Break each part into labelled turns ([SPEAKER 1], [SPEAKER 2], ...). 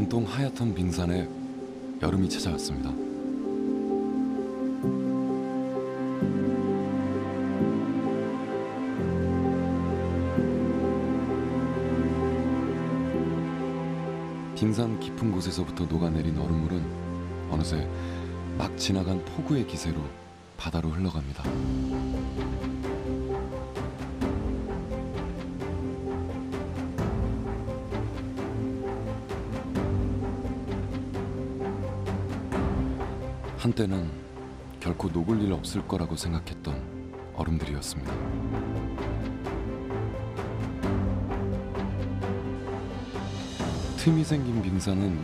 [SPEAKER 1] 온통 하얗던 빙산에 여름이 찾아왔습니다. 빙산 깊은 곳에서부터 녹아내린 얼음물은 어느새 막 지나간 폭우의 기세로 바다로 흘러갑니다. 한때는 결코 녹을 일 없을 거라고 생각했던 얼음들이었습니다. 틈이 생긴 빙산은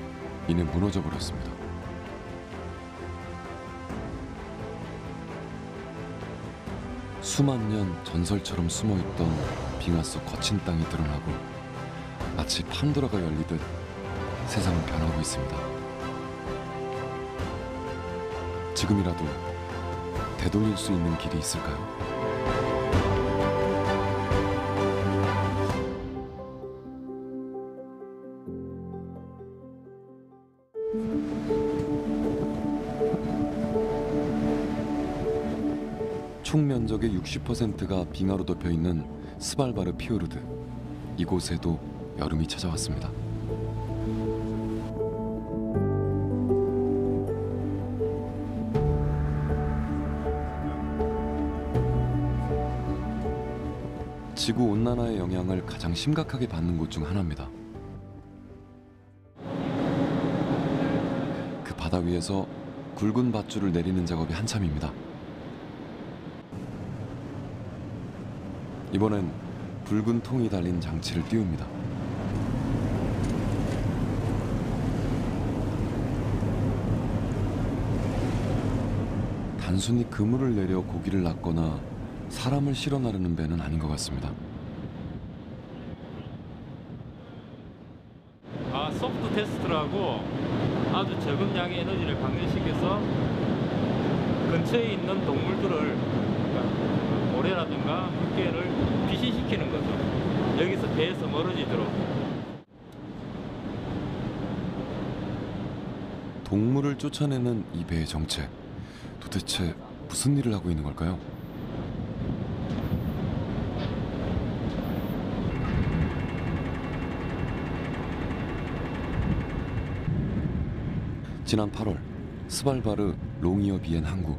[SPEAKER 1] 이내 무너져 버렸습니다. 수만 년 전설처럼 숨어있던 빙하 속 거친 땅이 드러나고 마치 판도라가 열리듯 세상은 변하고 있습니다. 지금이라도 되돌릴 수 있는 길이 있을까요? 총 면적의 60%가 빙하로 덮여 있는 스발바르 피오르드. 이곳에도 여름이 찾아왔습니다. 지구 온난화의 영향을 가장 심각하게 받는 곳 중 하나입니다. 그 바다 위에서 굵은 밧줄을 내리는 작업이 한참입니다. 이번엔 붉은 통이 달린 장치를 띄웁니다. 단순히 그물을 내려 고기를 낚거나 사람을 실어 나르는 배는 아닌 것 같습니다.
[SPEAKER 2] 소프트 테스트라고 아주 적은 양의 에너지를 방전시켜서 근처에 있는 동물들을, 그러니까 모래라든가 물개를 비신시키는 거죠. 여기서 배에서 멀어지도록.
[SPEAKER 1] 동물을 쫓아내는 이 배의 정체, 도대체 무슨 일을 하고 있는 걸까요? 지난 8월 스발바르 롱이어 비엔 항구.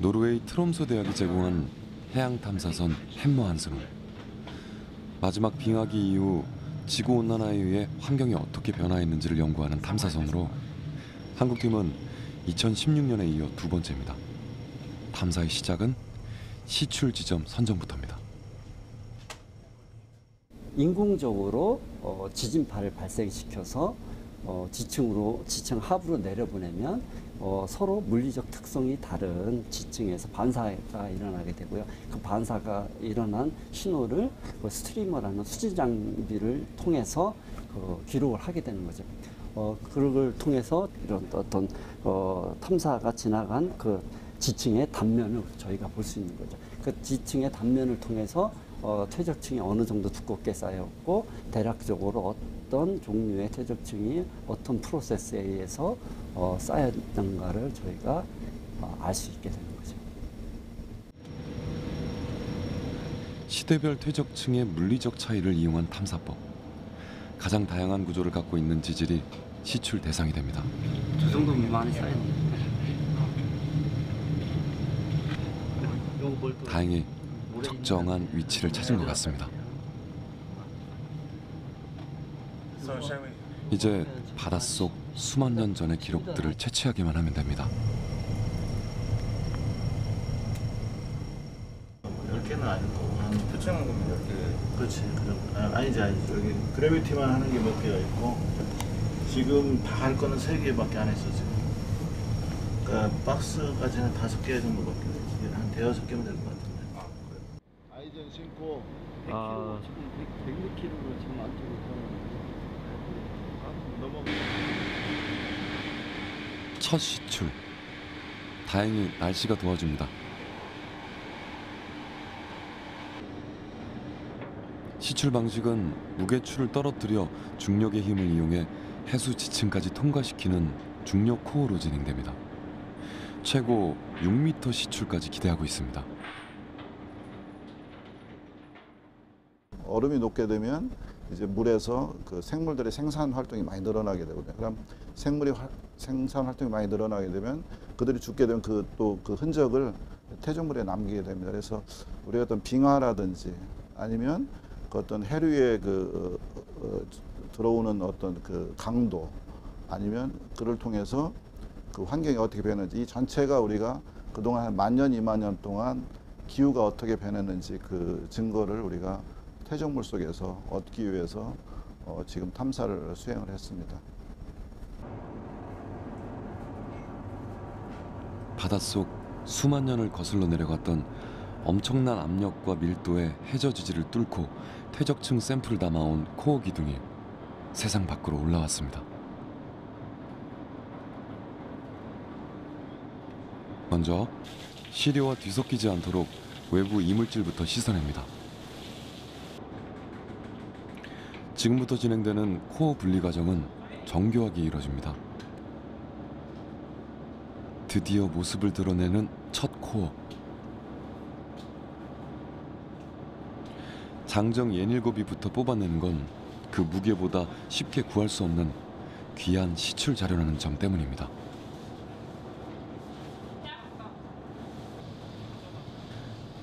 [SPEAKER 1] 노르웨이 트롬소 대학이 제공한 해양 탐사선 햄머 한승을 마지막 빙하기 이후 지구 온난화에 의해 환경이 어떻게 변화했는지를 연구하는 탐사선으로 한국팀은 2016년에 이어 두 번째입니다. 탐사의 시작은 시출 지점 선정부터입니다.
[SPEAKER 3] 인공적으로 지진파를 발생시켜서 지층 하부로 내려보내면 서로 물리적 특성이 다른 지층에서 반사가 일어나게 되고요. 그 반사가 일어난 신호를 스트리머라는 수질 장비를 통해서 기록을 하게 되는 거죠. 그걸 통해서 이런 어떤 탐사가 지나간 그 지층의 단면을 저희가 볼 수 있는 거죠. 그 지층의 단면을 통해서 퇴적층이 어느 정도 두껍게 쌓였고 대략적으로 어떤 종류의 퇴적층이 어떤 프로세스에 의해서 쌓였는가를 저희가 알 수 있게 되는 거죠.
[SPEAKER 1] 시대별 퇴적층의 물리적 차이를 이용한 탐사법. 가장 다양한 구조를 갖고 있는 지질이 시출 대상이 됩니다.
[SPEAKER 3] 저 정도면 많이 쌓였네요.
[SPEAKER 1] 다행히 적정한 위치를 찾은 것 같습니다. 이제 바닷속 수만 년 전의 기록들을 채취하기만 하면 됩니다.
[SPEAKER 4] 10개는 아니고 한 표창한 겁니다. 10개. 그렇지. 아니지. 여기 그래비티만 하는 게 몇 개가 있고 지금 다 할 거는 3개밖에 안 했어 지금. 그러니까 박스까지는 5개 정도밖에 안 했지. 한 대여섯 개면 될 것 같은데. 아이젠 신고 100kg 지금 100kg로 지금 안 뛰고 넘어.
[SPEAKER 1] 첫 시출. 다행히 날씨가 도와줍니다. 시출 방식은 무게추를 떨어뜨려 중력의 힘을 이용해 해수 지층까지 통과시키는 중력 코어로 진행됩니다. 최고 6m 시출까지 기대하고 있습니다.
[SPEAKER 4] 얼음이 녹게 되면 이제 물에서 그 생물들의 생산 활동이 많이 늘어나게 되거든요. 그럼 생산 활동이 많이 늘어나게 되면 그들이 죽게 되면 또 그 흔적을 퇴적물에 남기게 됩니다. 그래서 우리가 어떤 빙하라든지 아니면 그 어떤 해류에 들어오는 어떤 그 강도 아니면 그를 통해서 그 환경이 어떻게 변했는지 이 전체가 우리가 그동안 한 1000년, 20,000년 동안 기후가 어떻게 변했는지 그 증거를 우리가 퇴적물 속에서 얻기 위해서 지금 탐사를 수행을 했습니다.
[SPEAKER 1] 바닷속 수만 년을 거슬러 내려갔던 엄청난 압력과 밀도의 해저 지지를 뚫고 퇴적층 샘플을 담아온 코어 기둥이 세상 밖으로 올라왔습니다. 먼저 시료와 뒤섞이지 않도록 외부 이물질부터 씻어냅니다. 지금부터 진행되는 코어 분리 과정은 정교하게 이루어집니다. 드디어 모습을 드러내는 첫 코어. 장정 예닐고비부터 뽑아내는 건 그 무게보다 쉽게 구할 수 없는 귀한 시출 자료라는 점 때문입니다.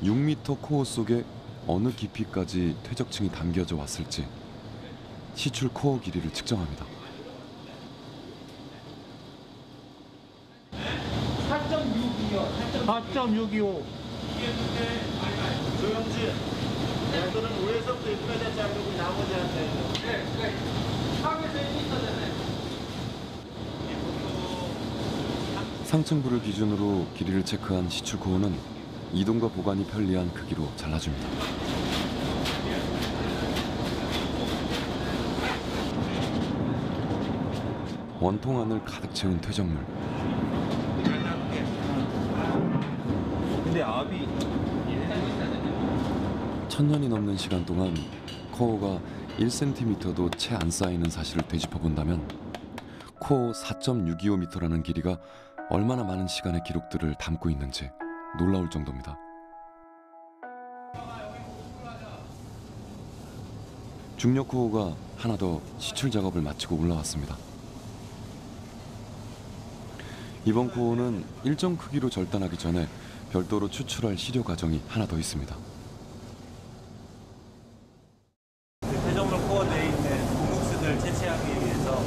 [SPEAKER 1] (6m) 코어 속에 어느 깊이까지 퇴적층이 담겨져 왔을지 시출 코어 길이를 측정합니다.
[SPEAKER 2] 4.625.
[SPEAKER 4] 조영진, 너는 위에서부터 여기까지 자르고 나머지한테.
[SPEAKER 1] 상층부를 기준으로 길이를 체크한 시출 코어는 이동과 보관이 편리한 크기로 잘라줍니다. 원통 안을 가득 채운 퇴적물.
[SPEAKER 2] 근데 압이
[SPEAKER 1] 1000년이 넘는 시간 동안 코어가 1cm도 채 안 쌓이는 사실을 되짚어 본다면 코어 4.625m라는 길이가 얼마나 많은 시간의 기록들을 담고 있는지 놀라울 정도입니다. 중력 코어가 하나 더 시출 작업을 마치고 올라왔습니다. 이번 코어는 일정 크기로 절단하기 전에 별도로 추출할 시료 과정이 하나 더 있습니다.
[SPEAKER 5] 퇴적물 코어 내에 있는 공국수들 채취하기 위해서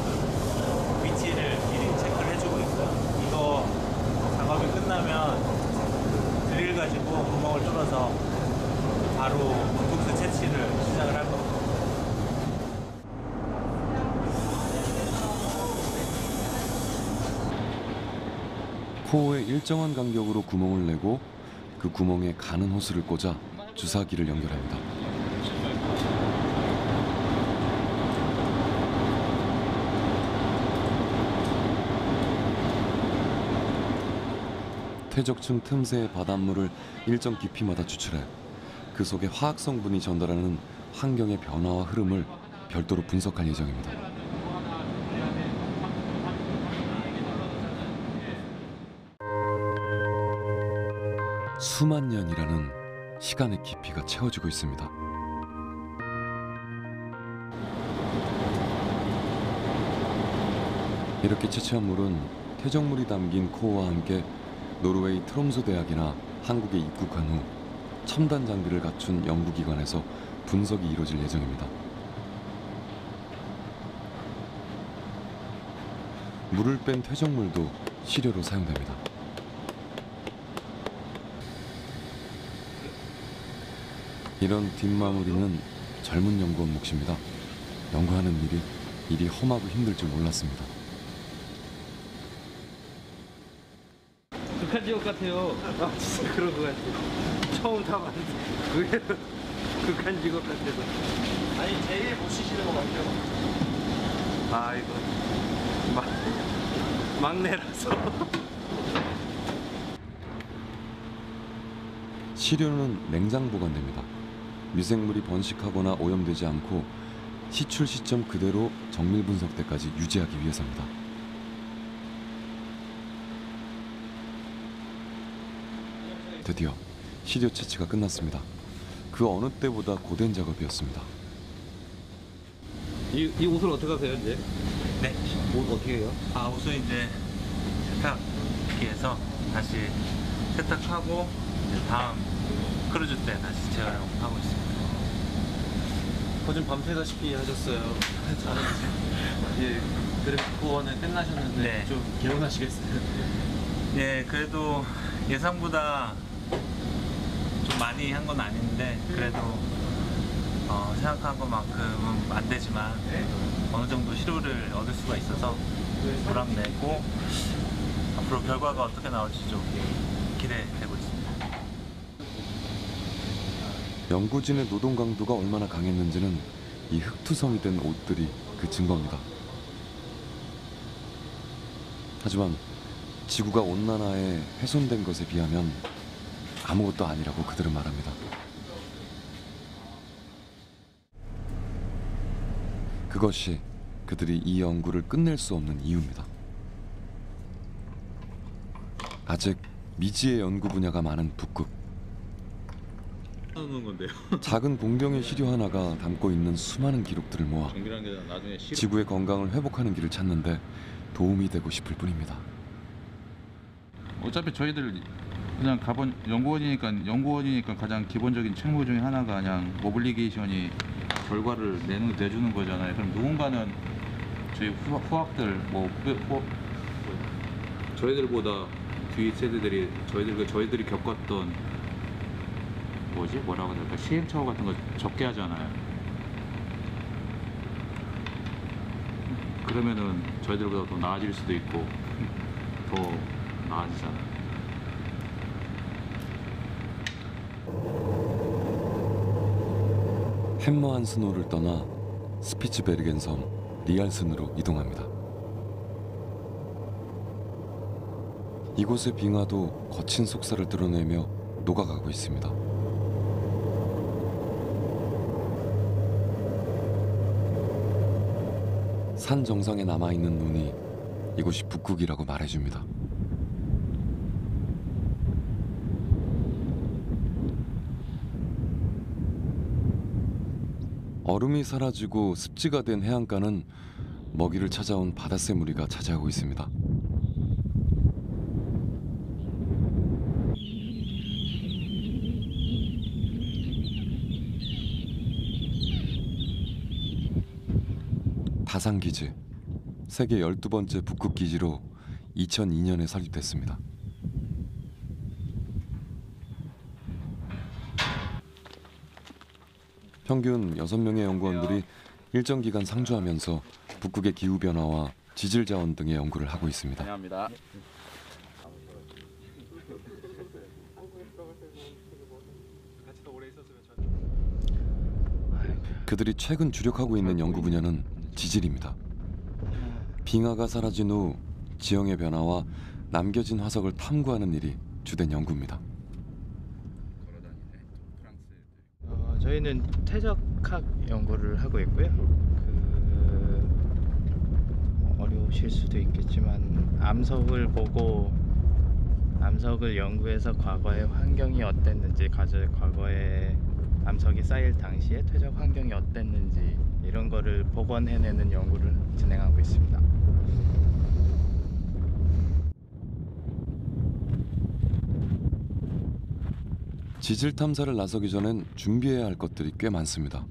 [SPEAKER 5] 위치를 미리 체크를 해주고 있어요. 이거 작업이 끝나면 드릴 가지고 구멍을 뚫어서 바로 공국수 채취를 시작을 할 겁니다.
[SPEAKER 1] 코어의 일정한 간격으로 구멍을 내고 그 구멍에 가는 호스를 꽂아 주사기를 연결합니다. 퇴적층 틈새의 바닷물을 일정 깊이마다 추출해 그 속에 화학 성분이 전달하는 환경의 변화와 흐름을 별도로 분석할 예정입니다. 수만 년이라는 시간의 깊이가 채워지고 있습니다. 이렇게 채취한 물은 퇴적물이 담긴 코어와 함께 노르웨이 트롬소 대학이나 한국에 입국한 후 첨단 장비를 갖춘 연구기관에서 분석이 이루어질 예정입니다. 물을 뺀 퇴적물도 시료로 사용됩니다. 이런 뒷마무리는 젊은 연구원 몫입니다. 연구하는 일이 이리 험하고 힘들 줄 몰랐습니다.
[SPEAKER 2] 극한 지옥 같아요. 아 진짜 그런 것 같아요. 처음 타봤는데 의외로 극한 지옥 같아서.
[SPEAKER 5] 아니 제일 못 쉬시는 것 같아요.
[SPEAKER 2] 아 이거 막내라서.
[SPEAKER 1] 시료는 냉장 보관됩니다. 미생물이 번식하거나 오염되지 않고 시출 시점 그대로 정밀 분석 때까지 유지하기 위해서입니다. 드디어 시료 채취가 끝났습니다. 그 어느 때보다 고된 작업이었습니다.
[SPEAKER 2] 이 옷을 어떻게 하세요 이제?
[SPEAKER 5] 네.
[SPEAKER 2] 옷 어떻게 해요?
[SPEAKER 5] 아, 우선 이제 세탁기에서 다시 세탁하고 이제 다음 크루즈 때 다시 재활용하고 있습니다.
[SPEAKER 6] 거진 밤새다시피 하셨어요. 예, 그래프 코어는 끝나셨는데
[SPEAKER 5] 네.
[SPEAKER 6] 좀 개운하시겠어요?
[SPEAKER 5] 예, 그래도 예상보다 좀 많이 한 건 아닌데 그래도 생각한 것만큼은 안 되지만 어느 정도 시료를 얻을 수가 있어서 보람내고 앞으로 결과가 어떻게 나올지 좀 기대되고 있습니다.
[SPEAKER 1] 연구진의 노동 강도가 얼마나 강했는지는 이 흙투성이 된 옷들이 그 증거입니다. 하지만 지구가 온난화에 훼손된 것에 비하면 아무것도 아니라고 그들은 말합니다. 그것이 그들이 이 연구를 끝낼 수 없는 이유입니다. 아직 미지의 연구 분야가 많은 북극.
[SPEAKER 7] 하는 건데요.
[SPEAKER 1] 작은 봉경의 시료 하나가 담고 있는 수많은 기록들을 모아
[SPEAKER 7] 정밀한 게 나중에
[SPEAKER 1] 지구의 건강을 회복하는 길을 찾는데 도움이 되고 싶을 뿐입니다.
[SPEAKER 7] 어차피 저희들 그냥 가본 연구원이니까 가장 기본적인 책무 중에 하나가 그냥 오블리게이션이 결과를 내주는 거잖아요. 그럼 누군가는 저희 후학들 저희들보다 뒤 세대들이 저희들이 겪었던 뭐라고 해야 될까, 시행착오 같은 거 적게 하잖아요. 그러면은 저희들보다 더 나아질 수도 있고 더 나아지잖아요.
[SPEAKER 1] 햄머한 스노를 떠나 스피츠베르겐 섬 리알슨으로 이동합니다. 이곳의 빙하도 거친 속살을 드러내며 녹아가고 있습니다. 산 정상에 남아있는 눈이 이곳이 북극이라고 말해줍니다. 얼음이 사라지고 습지가 된 해안가는 먹이를 찾아온 바닷새 무리가 차지하고 있습니다. 다산기지, 세계 12번째 북극기지로 2002년에 설립됐습니다. 평균 6명의 연구원들이 일정 기간 상주하면서 북극의 기후변화와 지질자원 등의 연구를 하고 있습니다.
[SPEAKER 7] 안녕합니다.
[SPEAKER 1] 그들이 최근 주력하고 있는 연구 분야는 지질입니다. 빙하가 사라진 후 지형의 변화와 남겨진 화석을 탐구하는 일이 주된 연구입니다.
[SPEAKER 8] 저희는 퇴적학 연구를 하고 있고요. 어려우실 수도 있겠지만 암석을 보고 암석을 연구해서 과거의 환경이 어땠는지, 과거에 암석이 쌓일 당시에 퇴적 환경이 어땠는지 이런 거를 복원해내는 연구를 진행하고 있습니다.
[SPEAKER 1] 지질 탐사를 나서기 전엔 준비해야 할 것들이 꽤 많습니다.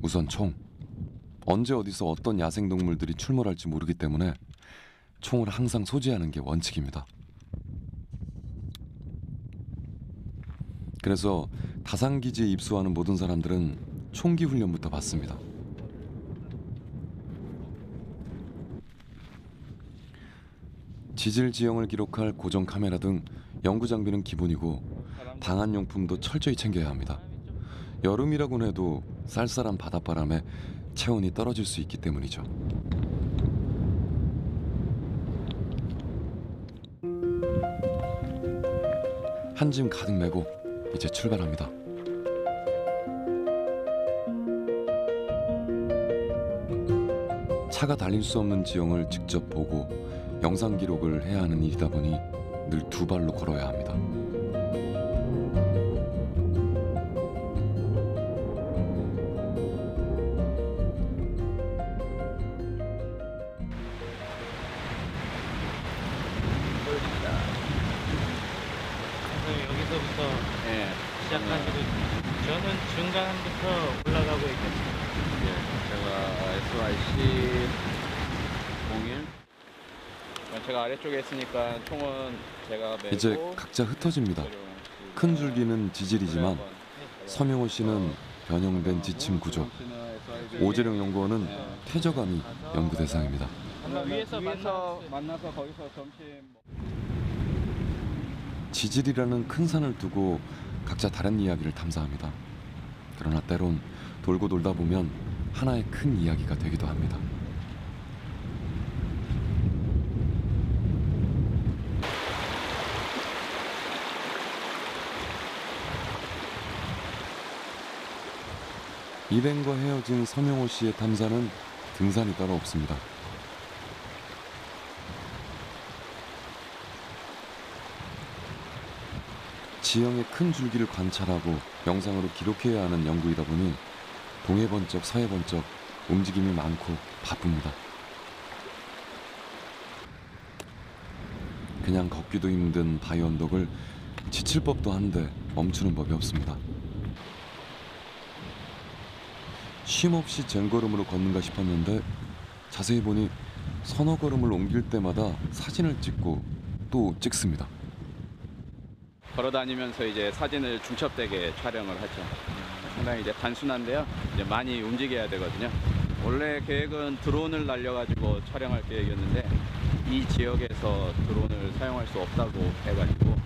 [SPEAKER 1] 우선 총. 언제 어디서 어떤 야생동물들이 출몰할지 모르기 때문에 총을 항상 소지하는 게 원칙입니다. 그래서 다산기지에 입소하는 모든 사람들은 총기 훈련부터 받습니다. 지질 지형을 기록할 고정 카메라 등 연구 장비는 기본이고 방한용품도 철저히 챙겨야 합니다. 여름이라고는 해도 쌀쌀한 바닷바람에 체온이 떨어질 수 있기 때문이죠. 한 짐 가득 메고 이제 출발합니다. 차가 달릴 수 없는 지형을 직접 보고 영상 기록을 해야 하는 일이다 보니 늘 두 발로 걸어야 합니다.
[SPEAKER 8] 여기서부터
[SPEAKER 7] 예.
[SPEAKER 8] 시작하시고 저는 중간부터 올라가고 있겠습니다.
[SPEAKER 7] 제가 SYC 01. 제가 아래쪽에 있으니까 총은 제가 메고
[SPEAKER 1] 이제 각자 흩어집니다. 큰 줄기는 지질이지만 서명호 씨는 변형된 지침 구조, 오재령 연구원은 퇴저감이 연구 대상입니다.
[SPEAKER 8] 위에서
[SPEAKER 7] 만나서 거기서 점심.
[SPEAKER 1] 지질이라는 큰 산을 두고 각자 다른 이야기를 탐사합니다. 그러나 때론 돌고 돌다 보면 하나의 큰 이야기가 되기도 합니다. 일행과 헤어진 서명호 씨의 탐사는 등산이 따로 없습니다. 지형의 큰 줄기를 관찰하고 영상으로 기록해야 하는 연구이다 보니 동해 번쩍 서해 번쩍 움직임이 많고 바쁩니다. 그냥 걷기도 힘든 바위 언덕을 지칠 법도 한데 멈추는 법이 없습니다. 쉼없이 쟁걸음으로 걷는가 싶었는데 자세히 보니 서너 걸음을 옮길 때마다 사진을 찍고 또 찍습니다.
[SPEAKER 9] 걸어 다니면서 이제 사진을 중첩되게 촬영을 하죠. 상당히 이제 단순한데요. 이제 많이 움직여야 되거든요. 원래 계획은 드론을 날려가지고 촬영할 계획이었는데 이 지역에서 드론을 사용할 수 없다고 해가지고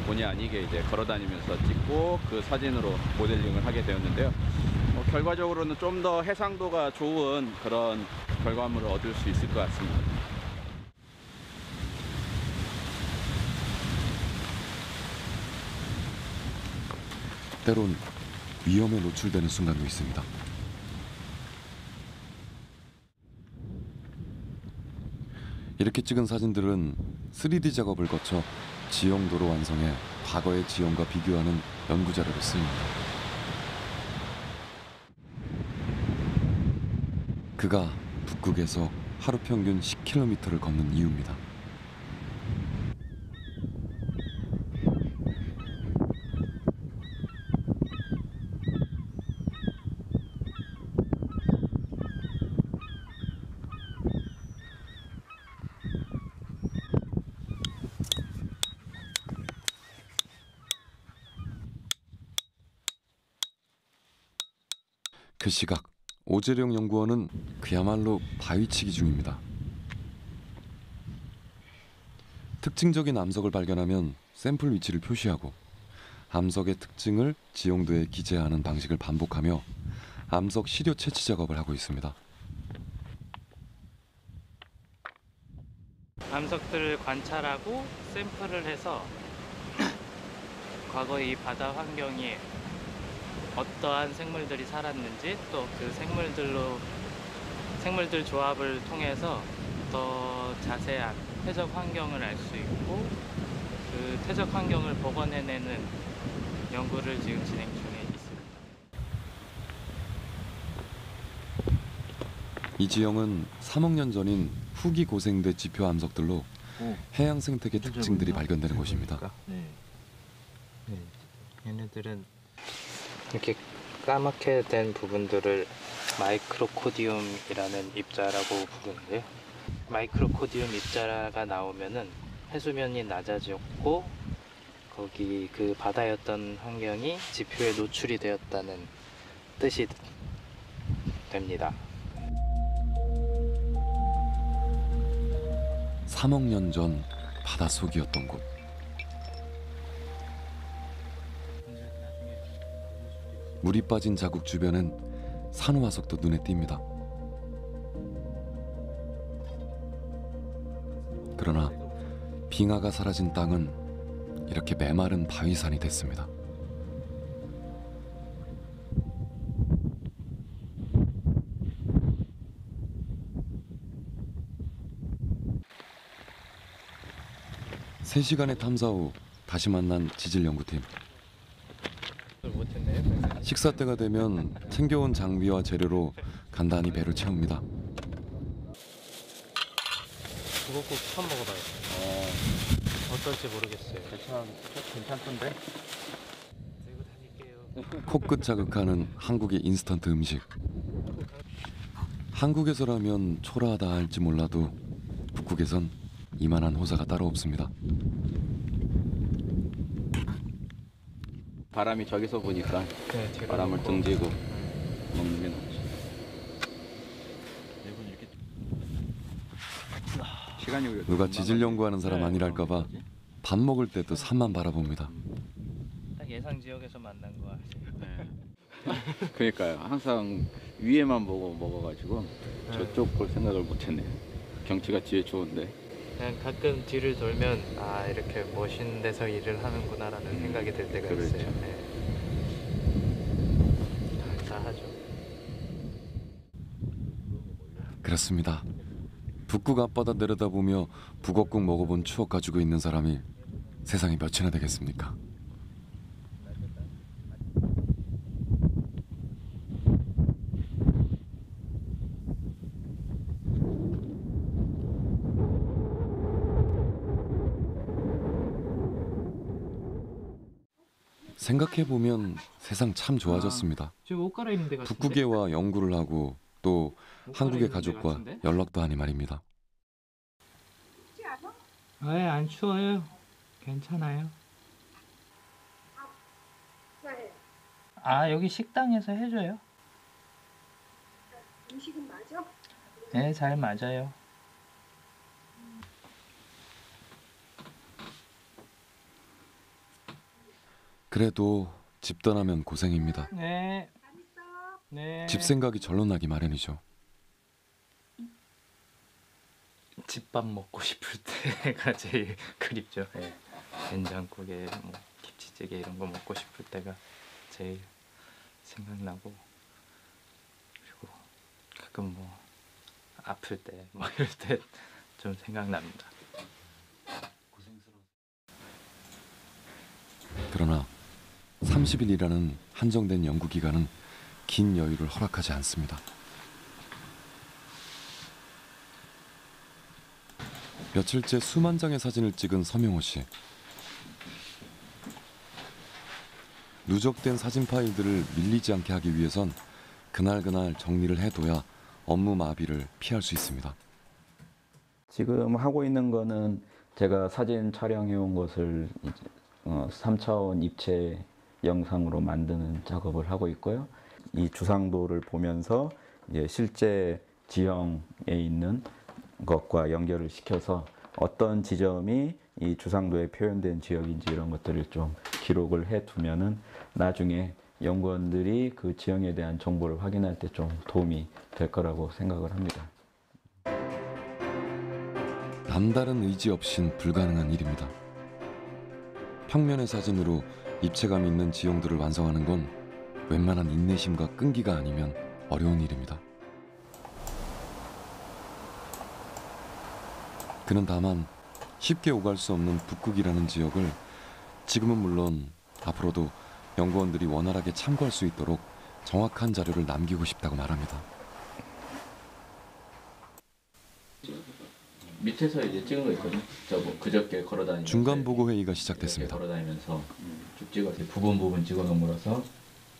[SPEAKER 9] 본의 아니게 이제 걸어 다니면서 찍고 그 사진으로 모델링을 하게 되었는데요. 결과적으로는 좀 더 해상도가 좋은 그런 결과물을 얻을 수 있을 것 같습니다.
[SPEAKER 1] 때론 위험에 노출되는 순간도 있습니다. 이렇게 찍은 사진들은 3D 작업을 거쳐 지형도로 완성해 과거의 지형과 비교하는 연구 자료로 쓰입니다. 그가 북극에서 하루 평균 10km를 걷는 이유입니다. 그 시각 오재령 연구원은 그야말로 바위치기 중입니다. 특징적인 암석을 발견하면 샘플 위치를 표시하고 암석의 특징을 지형도에 기재하는 방식을 반복하며 암석 시료 채취 작업을 하고 있습니다.
[SPEAKER 8] 암석들을 관찰하고 샘플을 해서 과거의 이 바다 환경이 어떠한 생물들이 살았는지 또 그 생물들 조합을 통해서 더 자세한 퇴적 환경을 알 수 있고 그 퇴적 환경을 복원해내는 연구를 지금 진행 중에 있습니다.
[SPEAKER 1] 이 지형은 3억 년 전인 후기 고생대 지표 암석들로 해양 생태계 특징들이 발견되는 곳입니다.
[SPEAKER 8] 얘네들은 이렇게 까맣게 된 부분들을 마이크로코디움이라는 입자라고 부르는데요. 마이크로코디움 입자가 나오면은 해수면이 낮아졌고 거기 그 바다였던 환경이 지표에 노출이 되었다는 뜻이 됩니다.
[SPEAKER 1] 3억 년 전 바닷속이었던 곳. 물이 빠진 자국 주변엔 산호화석도 눈에 띕니다. 그러나 빙하가 사라진 땅은 이렇게 메마른 바위산이 됐습니다. 3시간의 탐사 후 다시 만난 지질 연구팀. 식사 때가 되면 챙겨온 장비와 재료로 간단히 배를 채웁니다.
[SPEAKER 8] 북어국 처음 먹어봐요. 어떨지 모르겠어요.
[SPEAKER 5] 괜찮던데?
[SPEAKER 8] 들고 다닐게요.
[SPEAKER 1] 코끝 자극하는 한국의 인스턴트 음식. 한국에서라면 초라하다 할지 몰라도 북극에선 이만한 호사가 따로 없습니다.
[SPEAKER 9] 바람이 저기서 보니까
[SPEAKER 8] 네, 뒤로
[SPEAKER 9] 바람을
[SPEAKER 8] 놓고.
[SPEAKER 9] 등지고 먹는 게 낫지. 시간이 그래도
[SPEAKER 1] 누가
[SPEAKER 9] 금방
[SPEAKER 1] 지질 연구하는 사람
[SPEAKER 9] 네,
[SPEAKER 1] 아니랄까봐 밥 먹을 때도 산만 바라봅니다.
[SPEAKER 8] 딱 예상 지역에서 만난 거 같아요.
[SPEAKER 9] 그러니까요. 항상 위에만 보고 먹어가지고 저쪽 볼 생각을 못했네요. 경치가 뒤에 좋은데.
[SPEAKER 8] 그냥 가끔 뒤를 돌면 아 이렇게 멋있는 데서 일을 하는구나라는 생각이 들 때가
[SPEAKER 9] 그렇죠.
[SPEAKER 8] 있어요. 네. 다 하죠.
[SPEAKER 1] 그렇습니다. 북극 앞바다 내려다보며 북어국 먹어본 추억 가지고 있는 사람이 세상에 몇이나 되겠습니까? 생각해보면 세상 참 좋아졌습니다.
[SPEAKER 8] 지금 옷 갈아입는 데 같은데?
[SPEAKER 1] 북극에 와 연구를 하고 또 한국의
[SPEAKER 8] 갈아입는 데
[SPEAKER 1] 가족과
[SPEAKER 8] 같은데?
[SPEAKER 1] 연락도 하니 말입니다.
[SPEAKER 8] 네, 안 추워요. 괜찮아요. 아, 여기 식당에서 해줘요.
[SPEAKER 10] 음식은 맞아?
[SPEAKER 8] 네, 잘 맞아요.
[SPEAKER 1] 그래도 집 떠나면 고생입니다.
[SPEAKER 8] 네. 네.
[SPEAKER 1] 집 생각이 절로 나기 마련이죠.
[SPEAKER 8] 집밥 먹고 싶을 때가 제일 그립죠. 네. 된장국에 뭐 김치찌개 이런 거 먹고 싶을 때가 제일 생각나고, 그리고 가끔 뭐 아플 때 뭐 이럴 때 좀 생각납니다.
[SPEAKER 1] 그러나 30일이라는 한정된 연구 기간은 긴 여유를 허락하지 않습니다. 며칠째 수만 장의 사진을 찍은 서명호 씨. 누적된 사진 파일들을 밀리지 않게 하기 위해선 그날그날 정리를 해둬야 업무 마비를 피할 수 있습니다.
[SPEAKER 11] 지금 하고 있는 거는 제가 사진 촬영해 온 것을 3차원 입체 영상으로 만드는 작업을 하고 있고요. 이 주상도를 보면서 이제 실제 지형에 있는 것과 연결을 시켜서 어떤 지점이 이 주상도에 표현된 지역인지 이런 것들을 좀 기록을 해 두면은 나중에 연구원들이 그 지형에 대한 정보를 확인할 때 좀 도움이 될 거라고 생각을 합니다.
[SPEAKER 1] 남다른 의지 없인 불가능한 일입니다. 평면의 사진으로 입체감 있는 지형들을 완성하는 건 웬만한 인내심과 끈기가 아니면 어려운 일입니다. 그는 다만 쉽게 오갈 수 없는 북극이라는 지역을 지금은 물론 앞으로도 연구원들이 원활하게 참고할 수 있도록 정확한 자료를 남기고 싶다고 말합니다.
[SPEAKER 12] 밑에서 이제 찍은 거 있거든요. 그저께 걸어다니면서
[SPEAKER 1] 중간 보고 회의가 시작됐습니다.
[SPEAKER 12] 걸어다니면서 쭉 찍어서 부분 찍어 놓은 거라서.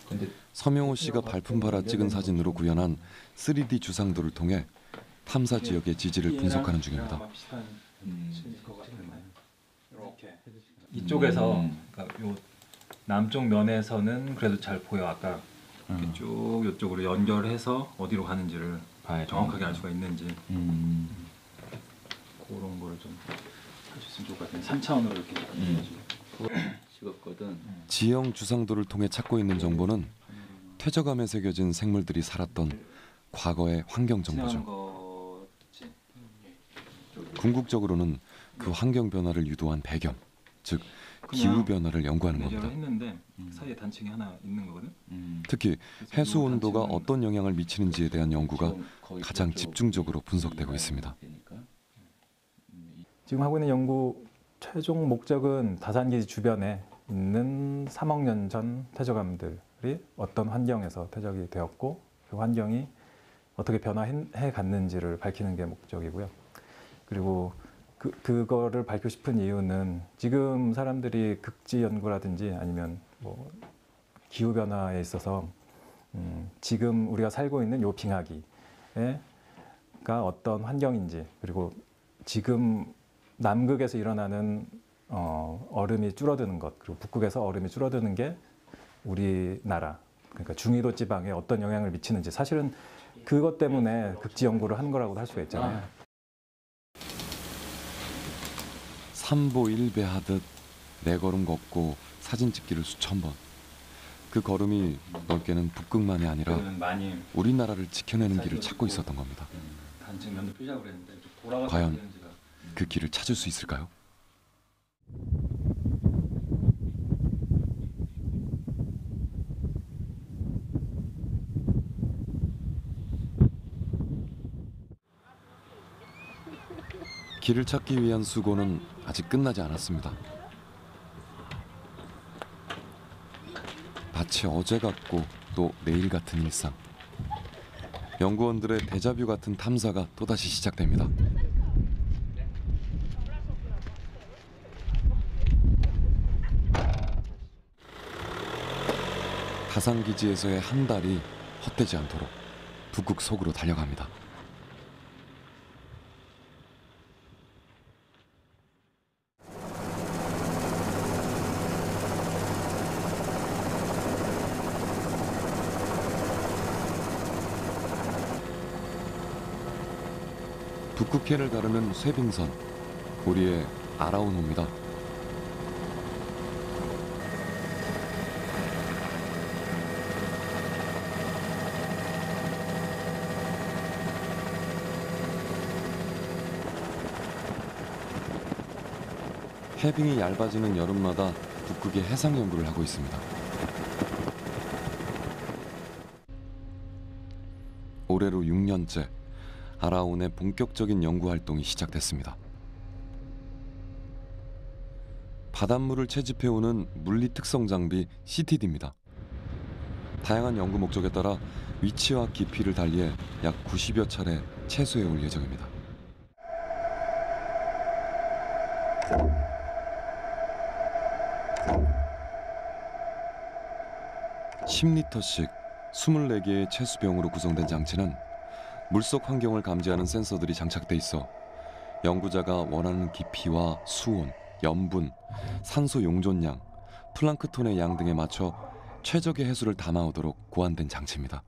[SPEAKER 12] 근데
[SPEAKER 1] 서명호 씨가 발품 팔아 찍은 사진으로 구현한 3D 주상도를 통해 탐사 지역의 지질을 분석하는 중입니다.
[SPEAKER 13] 이쪽에서 그러니까 요 남쪽 면에서는 그래도 잘 보여. 아까 이렇게 쭉 이쪽으로 연결해서 어디로 가는지를 정확하게 알 수가 있는지 그런 거를 좀 해줬으면 좋을 것 같아요. 3차원으로 이렇게
[SPEAKER 12] 찍었거든.
[SPEAKER 1] 지형 주상도를 통해 찾고 있는 정보는 퇴적암에 새겨진 생물들이 살았던 과거의 환경 정보죠. 궁극적으로는 그 환경 변화를 유도한 배경, 즉 기후 변화를 연구하는 겁니다.
[SPEAKER 13] 했는데 사이에 단층이 하나 있는 거거든.
[SPEAKER 1] 특히 해수 온도가 어떤 영향을 미치는지에 대한 연구가 가장 집중적으로 분석되고 있습니다.
[SPEAKER 13] 지금 하고 있는 연구 최종 목적은 다산기지 주변에 있는 3억 년 전 퇴적암들이 어떤 환경에서 퇴적이 되었고 그 환경이 어떻게 변화해 갔는지를 밝히는 게 목적이고요. 그리고 그거를 밝히고 싶은 이유는 지금 사람들이 극지 연구라든지 아니면 뭐 기후 변화에 있어서 지금 우리가 살고 있는 요 빙하기가 어떤 환경인지, 그리고 지금 남극에서 일어나는 얼음이 줄어드는 것, 그리고 북극에서 얼음이 줄어드는 게 우리나라, 그러니까 중위도 지방에 어떤 영향을 미치는지, 사실은 그것 때문에 극지 연구를 한 거라고 할 수가 있잖아요.
[SPEAKER 1] 삼보 일배 하듯 네 걸음 걷고 사진 찍기를 수천 번. 그 걸음이 넓게는 북극만이 아니라 우리나라를 지켜내는 길을 찾고 있었던 겁니다.
[SPEAKER 13] 단층 면도 피자고 그랬는데 돌아가서
[SPEAKER 1] 과연 그 길을 찾을 수 있을까요? 길을 찾기 위한 수고는 아직 끝나지 않았습니다. 마치 어제 같고 또 내일 같은 일상. 연구원들의 데자뷰 같은 탐사가 또다시 시작됩니다. 다산기지에서의 한 달이 헛되지 않도록 북극 속으로 달려갑니다. 북극해를 가르는 쇠빙선, 우리의 아라오노입니다. 해빙이 얇아지는 여름마다 북극의 해상 연구를 하고 있습니다. 올해로 6년째 아라온의 본격적인 연구 활동이 시작됐습니다. 바닷물을 채집해오는 물리 특성 장비 CTD입니다. 다양한 연구 목적에 따라 위치와 깊이를 달리해 약 90여 차례 채수해 올 예정입니다. 10리터씩 24개의 채수병으로 구성된 장치는 물속 환경을 감지하는 센서들이 장착돼 있어 연구자가 원하는 깊이와 수온, 염분, 산소 용존량, 플랑크톤의 양 등에 맞춰 최적의 해수를 담아오도록 고안된 장치입니다.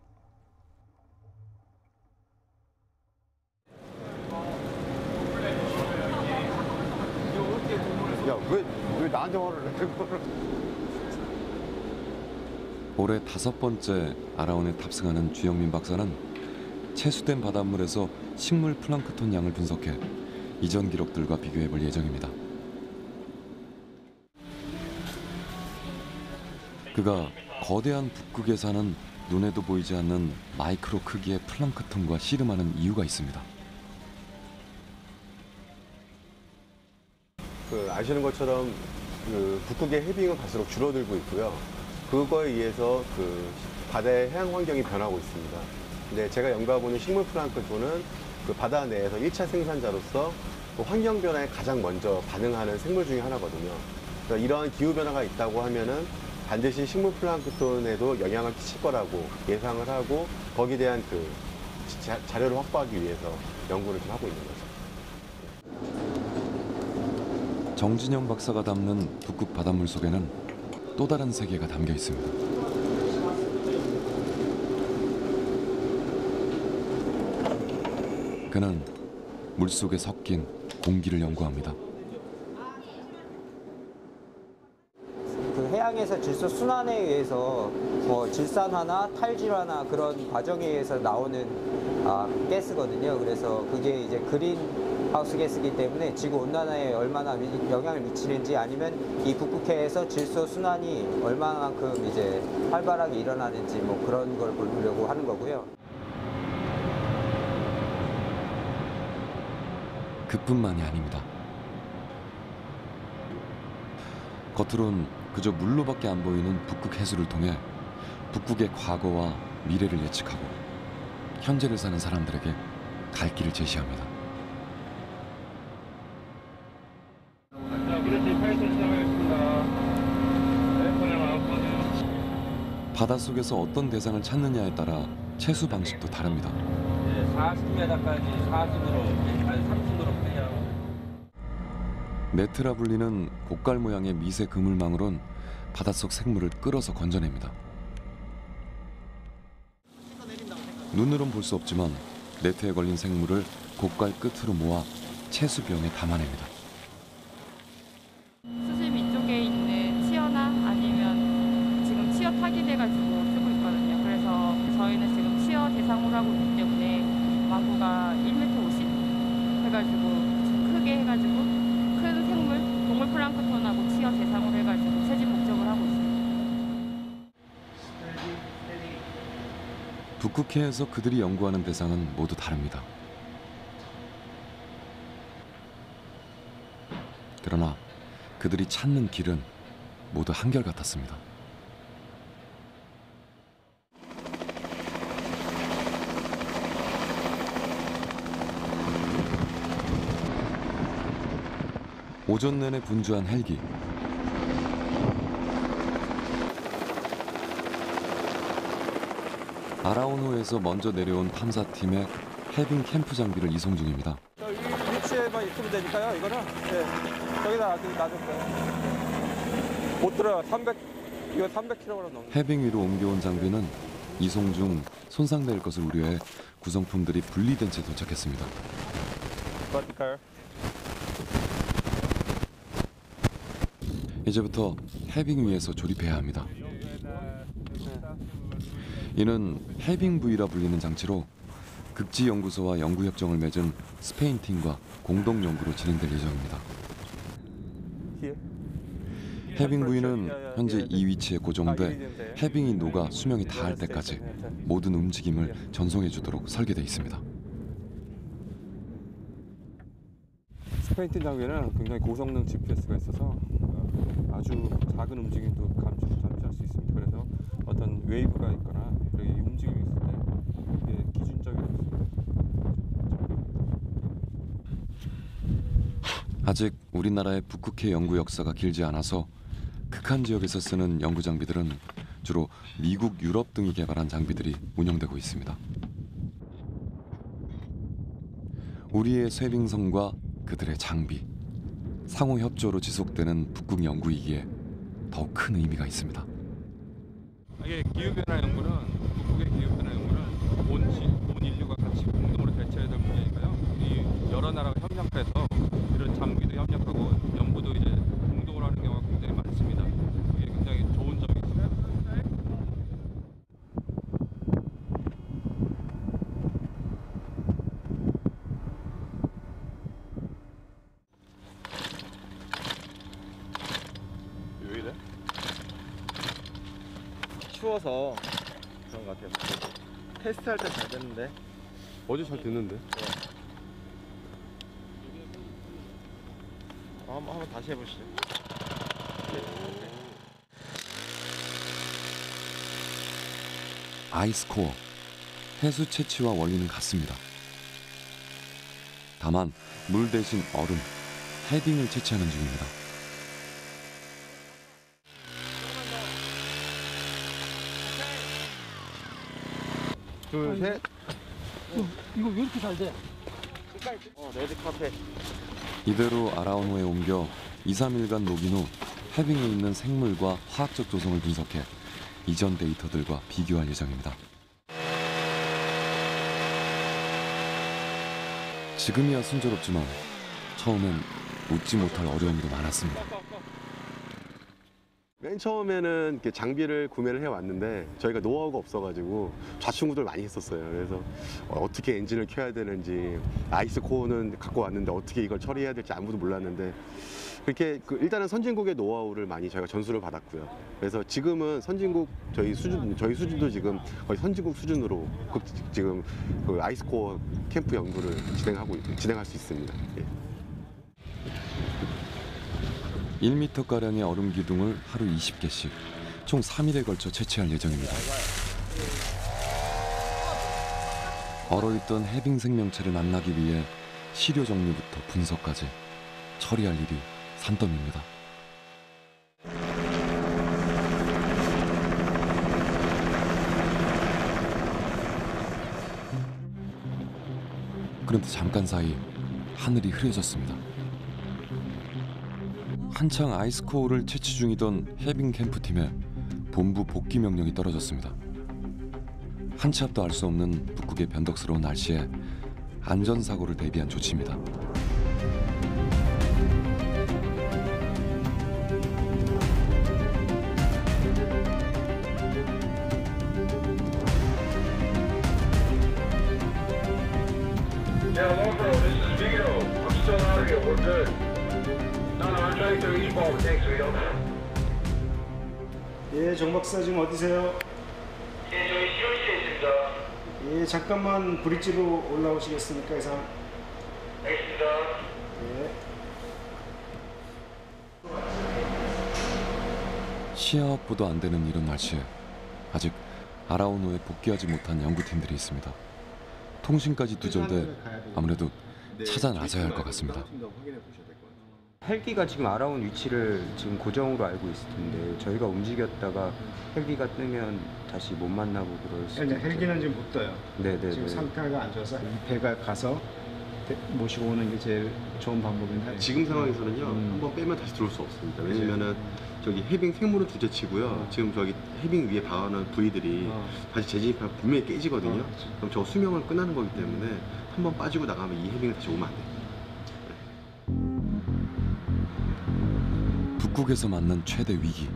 [SPEAKER 10] 야, 왜 나한테 화를 내?
[SPEAKER 1] 올해 5번째 아라온에 탑승하는 주영민 박사는 채수된 바닷물에서 식물 플랑크톤 양을 분석해 이전 기록들과 비교해 볼 예정입니다. 그가 거대한 북극에 사는 눈에도 보이지 않는 마이크로 크기의 플랑크톤과 씨름하는 이유가 있습니다.
[SPEAKER 10] 아시는 것처럼 북극의 해빙은 갈수록 줄어들고 있고요. 그거에 의해서 바다의 해양 환경이 변하고 있습니다. 근데 제가 연구해보는 식물 플랑크톤은 바다 내에서 1차 생산자로서 환경 변화에 가장 먼저 반응하는 생물 중에 하나거든요. 그래서 이러한 기후 변화가 있다고 하면은 반드시 식물 플랑크톤에도 영향을 끼칠 거라고 예상을 하고 거기에 대한 자료를 확보하기 위해서 연구를 좀 하고 있는 거죠.
[SPEAKER 1] 정진영 박사가 담는 북극 바닷물 속에는 또 다른 세계가 담겨 있습니다. 그는 물속에 섞인 공기를 연구합니다.
[SPEAKER 14] 그 해양에서 질소 순환에 의해서 질산화나 탈질화나 그런 과정에 의해서 나오는 가스거든요. 그래서 그게 이제 그린 하우스 가스이기 때문에 지구 온난화에 얼마나 영향을 미치는지, 아니면 이 북극해에서 질소 순환이 얼마만큼 이제 활발하게 일어나는지 그런 걸 보려고 하는 거고요.
[SPEAKER 1] 그뿐만이 아닙니다. 겉으론 그저 물로밖에 안 보이는 북극 해수를 통해 북극의 과거와 미래를 예측하고 현재를 사는 사람들에게 갈 길을 제시합니다. 바닷속에서 어떤 대상을 찾느냐에 따라 채수 방식도 다릅니다.
[SPEAKER 2] 40m까지 40으로, 아니 30으로 그냥.
[SPEAKER 1] 네트라 불리는 곡갈 모양의 미세 그물망으론 바닷속 생물을 끌어서 건져냅니다. 눈으론 볼 수 없지만 네트에 걸린 생물을 곡갈 끝으로 모아 채수병에 담아냅니다.
[SPEAKER 15] 수심 이쪽에 있는 치어나 아니면 지금 치어 타깃해가지고 쓰고 있거든요. 그래서 저희는 지금 치어 대상으로 하고 있기 때문에 망구가 1m 50 해가지고 좀 크게 해가지고 큰 생물, 동물 플랑크톤하고 치어 대상으로 해가지고 채집 목적을 하고 있습니다.
[SPEAKER 1] 북극해에서 그들이 연구하는 대상은 모두 다릅니다. 그러나 그들이 찾는 길은 모두 한결같았습니다. 오전 내내 분주한 헬기. 아라온호에서 먼저 내려온 탐사팀의 해빙 캠프 장비를 이송 중입니다.
[SPEAKER 2] 이 위치에만 있으면 되니까요. 이거는 저기다 놔줄까요? 못 들어요. 300, 이거 300kg 넘는.
[SPEAKER 1] 해빙 위로 옮겨온 장비는 이송 중 손상될 것을 우려해 구성품들이 분리된 채 도착했습니다.
[SPEAKER 2] 어떨까요?
[SPEAKER 1] 이제부터 해빙 위에서 조립해야 합니다. 이는 해빙 부위라 불리는 장치로 극지연구소와 연구협정을 맺은 스페인 팀과 공동 연구로 진행될 예정입니다. 해빙 부위는 현재 이 위치에 고정돼 해빙이 녹아 수명이 다할 때까지 모든 움직임을 전송해 주도록 설계되어 있습니다.
[SPEAKER 16] 스페인 팀 장비는 굉장히 고성능 GPS가 있어서 아주 작은 움직임도 감지할 수 있습니다. 그래서 어떤 웨이브가 있거나 이 움직임이 있을 때 이게 기준적인
[SPEAKER 1] 아직 우리나라의 북극해 연구 역사가 길지 않아서 극한 지역에서 쓰는 연구 장비들은 주로 미국, 유럽 등이 개발한 장비들이 운영되고 있습니다. 우리의 쇠빙선과 그들의 장비, 상호 협조로 지속되는 북극 연구이기에 더욱 큰 의미가 있습니다.
[SPEAKER 16] 이게 기후변화 연구는 북극의 기후변화 연구는 온 인류가 같이 공동으로 대처해야 될 문제니까요. 이 여러 나라가 협력해서 이런 장비도 협력하고 연구도 이제 공동으로 하는 경우가 굉장히 많습니다. 이게 굉장히 좋은 점이 있습니다.
[SPEAKER 4] 왜 이래? 추워서 그런 것 같아요. 테스트할 때 잘 됐는데.
[SPEAKER 10] 어제 잘 됐는데.
[SPEAKER 4] 한번 다시 해보시죠.
[SPEAKER 1] 아이스코어, 해수 채취와 원리는 같습니다. 다만 물 대신 얼음, 해빙을 채취하는 중입니다.
[SPEAKER 4] 둘, 셋.
[SPEAKER 2] 이거 왜 이렇게 잘 돼?
[SPEAKER 4] 레드 카페.
[SPEAKER 1] 이대로 아라온호에 옮겨 2, 3일간 녹인 후 해빙에 있는 생물과 화학적 조성을 분석해 이전 데이터들과 비교할 예정입니다. 지금이야 순조롭지만 처음엔 웃지 못할 어려움도 많았습니다.
[SPEAKER 10] 맨 처음에는 이렇게 장비를 구매를 해왔는데 저희가 노하우가 없어가지고 좌충우돌 많이 했었어요. 그래서 어떻게 엔진을 켜야 되는지, 아이스 코어는 갖고 왔는데 어떻게 이걸 처리해야 될지 아무도 몰랐는데 그렇게 일단은 선진국의 노하우를 많이 저희가 전수를 받았고요. 그래서 지금은 선진국 저희 수준도 지금 거의 선진국 수준으로 지금 그 아이스 코어 캠프 연구를 진행할 수 있습니다. 예.
[SPEAKER 1] 1m가량의 얼음 기둥을 하루 20개씩 총 3일에 걸쳐 채취할 예정입니다. 얼어있던 해빙 생명체를 만나기 위해 시료 정리부터 분석까지 처리할 일이 산더미입니다. 그런데 잠깐 사이 하늘이 흐려졌습니다. 한창 아이스코어를 채취 중이던 해빙 캠프팀에 본부 복귀 명령이 떨어졌습니다. 한 치 앞도 알 수 없는 북극의 변덕스러운 날씨에 안전사고를 대비한 조치입니다.
[SPEAKER 17] 예, 정 박사 지금 어디세요? 예, 저희 실험실에 있습니다. 예, 잠깐만 브릿지로 올라오시겠습니까, 이상? 알겠습니다. 예.
[SPEAKER 1] 시야업보도 안 되는 이런 날씨에 아직 아라우노에 복귀하지 못한 연구팀들이 있습니다. 통신까지 두절돼 아무래도 찾아 나서야 할 것 같습니다.
[SPEAKER 14] 헬기가 지금 알아온 위치를 지금 고정으로 알고 있을 텐데 저희가 움직였다가 헬기가 뜨면 다시 못 만나고 그럴 수 있죠.
[SPEAKER 17] 헬기는 지금 못 떠요.
[SPEAKER 14] 네네.
[SPEAKER 17] 지금 상태가 안 좋아서 이 배가 가서 모시고 오는 게 제일 좋은 방법인데
[SPEAKER 10] 지금 상황에서는요 한번 빼면 다시 들어올 수 없습니다. 왜냐면은 저기 해빙 생물은 둘째치고요. 지금 저기 해빙 위에 박아놓은 부위들이 다시 재진입하면 분명히 깨지거든요. 그럼 저 수명은 끝나는 거기 때문에 한번 빠지고 나가면 이 해빙이 다시 오면 안 돼요.
[SPEAKER 1] 북극에서 맞는 최대 위기.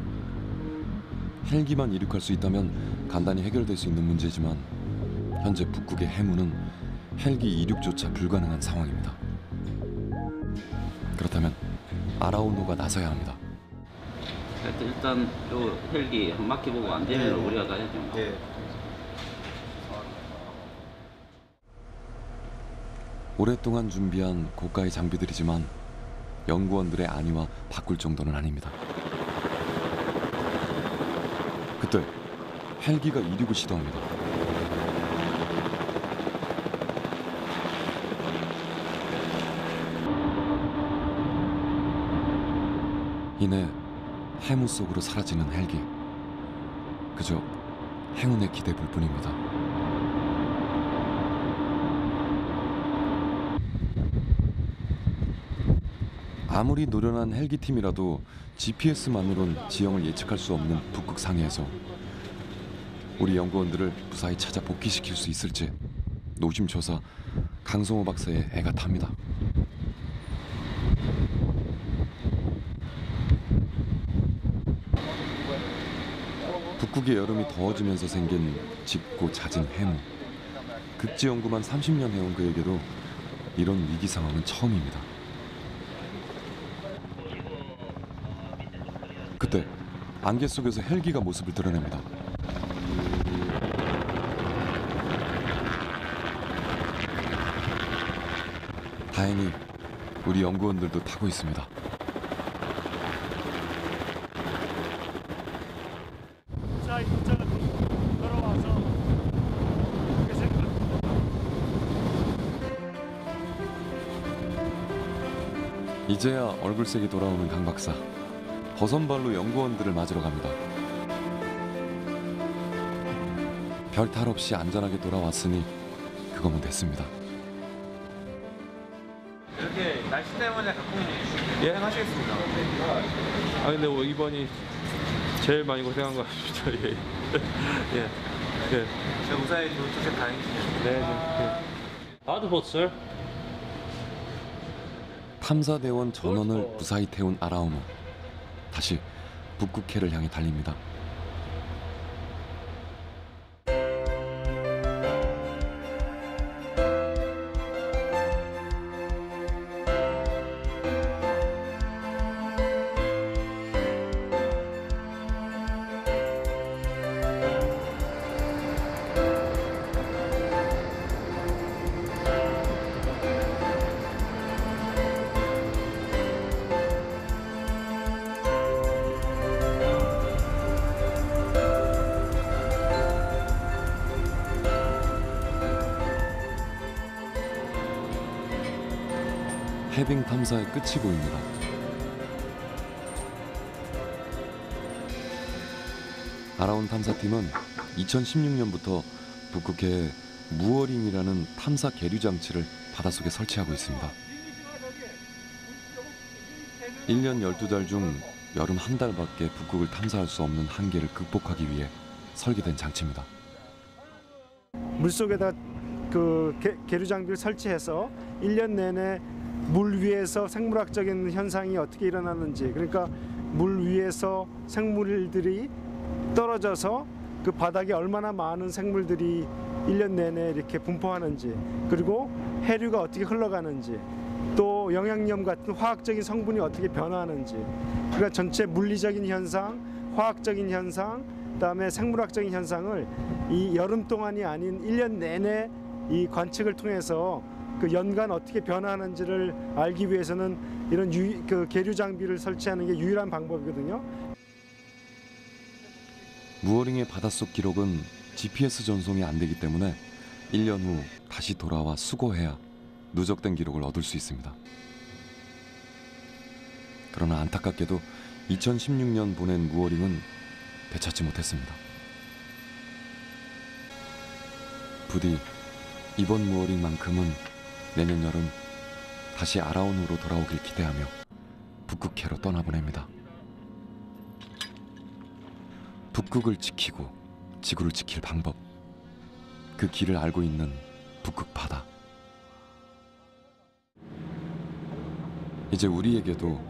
[SPEAKER 1] 헬기만 이륙할 수 있다면 간단히 해결될 수 있는 문제지만 현재 북극의 해무는 헬기 이륙조차 불가능한 상황입니다. 그렇다면 아라우노가 나서야 합니다.
[SPEAKER 18] 일단 요 헬기 한 바퀴 보고 안 되면 우리가 가야죠.
[SPEAKER 1] 오랫동안 준비한 고가의 장비들이지만 연구원들의 안위와 바꿀 정도는 아닙니다. 그때 헬기가 이륙을 시도합니다. 이내 해무 속으로 사라지는 헬기. 그저 행운의 기대볼 뿐입니다. 아무리 노련한 헬기팀이라도 GPS만으론 지형을 예측할 수 없는 북극 상해에서 우리 연구원들을 무사히 찾아 복귀시킬 수 있을지 노심초사 강성호 박사의 애가 탑니다. 북극의 여름이 더워지면서 생긴 짙고 잦은 해무. 극지 연구만 30년 해온 그에게도 이런 위기 상황은 처음입니다. 그때 안개 속에서 헬기가 모습을 드러냅니다. 다행히 우리 연구원들도 타고 있습니다.
[SPEAKER 19] 자, 입장을 걸어와서 이렇게 생각.
[SPEAKER 1] 이제야 얼굴색이 돌아오는 강 박사. 버선발로 연구원들을 맞으러 갑니다. 별 탈 없이 안전하게 돌아왔으니 그거면 됐습니다.
[SPEAKER 5] 이렇게 날씨 때문에 가끔 여행하시겠습니다.
[SPEAKER 16] 아 근데 뭐 이번이 제일 많이 고생한 것 같습니다. 예. 예. 예.
[SPEAKER 5] 제가 무사히 도착해 다행이시네요.
[SPEAKER 16] 네.
[SPEAKER 19] 하드보트, sir.
[SPEAKER 1] 탐사대원 전원을 무사히 태운 아라우노. 다시 북극해를 향해 달립니다. 해빙 탐사의 끝이 보입니다. 아라온 탐사팀은 2016년부터 북극해에 무어링이라는 탐사 계류 장치를 바닷속에 설치하고 있습니다. 1년 12달 중 여름 한 달밖에 북극을 탐사할 수 없는 한계를 극복하기 위해 설계된 장치입니다.
[SPEAKER 17] 물속에다 그 계류 장비를 설치해서 1년 내내 물 위에서 생물학적인 현상이 어떻게 일어나는지, 그러니까 물 위에서 생물들이 떨어져서 그 바닥에 얼마나 많은 생물들이 1년 내내 이렇게 분포하는지, 그리고 해류가 어떻게 흘러가는지, 또 영양염 같은 화학적인 성분이 어떻게 변화하는지, 그러니까 전체 물리적인 현상, 화학적인 현상, 그다음에 생물학적인 현상을 이 여름 동안이 아닌 1년 내내 이 관측을 통해서 그 연간 어떻게 변화하는지를 알기 위해서는 이런 그 계류 장비를 설치하는 게 유일한 방법이거든요.
[SPEAKER 1] 무어링의 바닷속 기록은 GPS 전송이 안 되기 때문에 1년 후 다시 돌아와 수거해야 누적된 기록을 얻을 수 있습니다. 그러나 안타깝게도 2016년 보낸 무어링은 되찾지 못했습니다. 부디 이번 무어링만큼은 내년 여름 다시 아라온으로 돌아오길 기대하며 북극해로 떠나보냅니다. 북극을 지키고 지구를 지킬 방법, 그 길을 알고 있는 북극 바다. 이제 우리에게도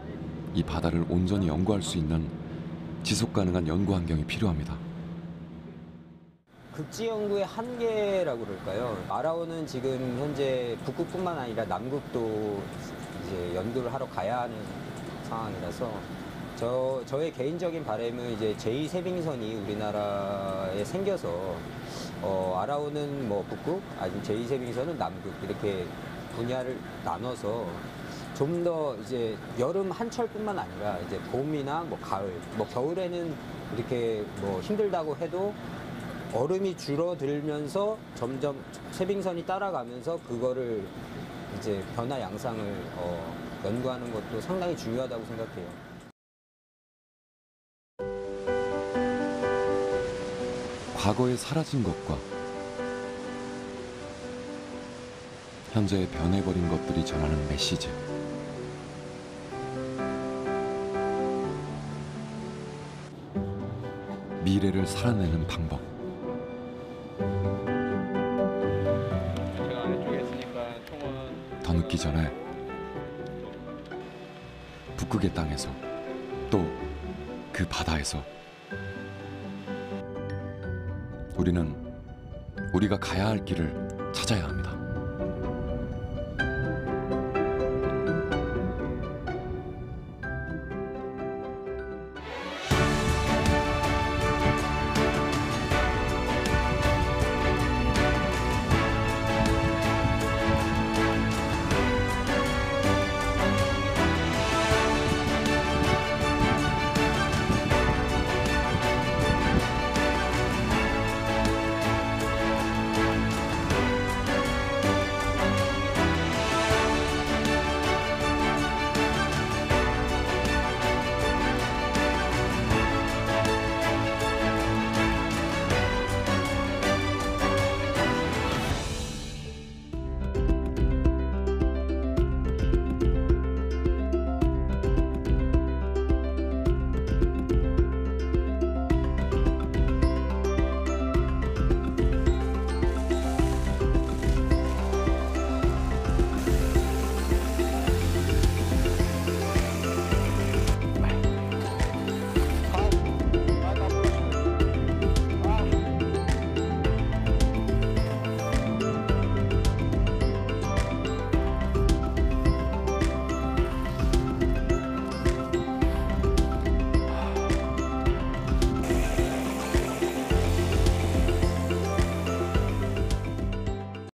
[SPEAKER 1] 이 바다를 온전히 연구할 수 있는 지속 가능한 연구 환경이 필요합니다.
[SPEAKER 14] 극지 연구의 한계라고 그럴까요? 아라온은 지금 현재 북극뿐만 아니라 남극도 이제 연구를 하러 가야 하는 상황이라서 저의 개인적인 바람은 이제 제2세빙선이 우리나라에 생겨서 아라온은 뭐 북극, 아니면 제2세빙선은 남극 이렇게 분야를 나눠서 좀 더 이제 여름 한철뿐만 아니라 이제 봄이나 뭐 가을, 뭐 겨울에는 이렇게 뭐 힘들다고 해도 얼음이 줄어들면서 점점 세빙선이 따라가면서 그거를 이제 변화 양상을 연구하는 것도 상당히 중요하다고 생각해요.
[SPEAKER 1] 과거에 사라진 것과 현재에 변해버린 것들이 전하는 메시지. 미래를 살아내는 방법.
[SPEAKER 9] 제가 안쪽에 있으니까 총은
[SPEAKER 1] 더 늦기 전에 북극의 땅에서 또 그 바다에서 우리는 우리가 가야 할 길을 찾아야 합니다.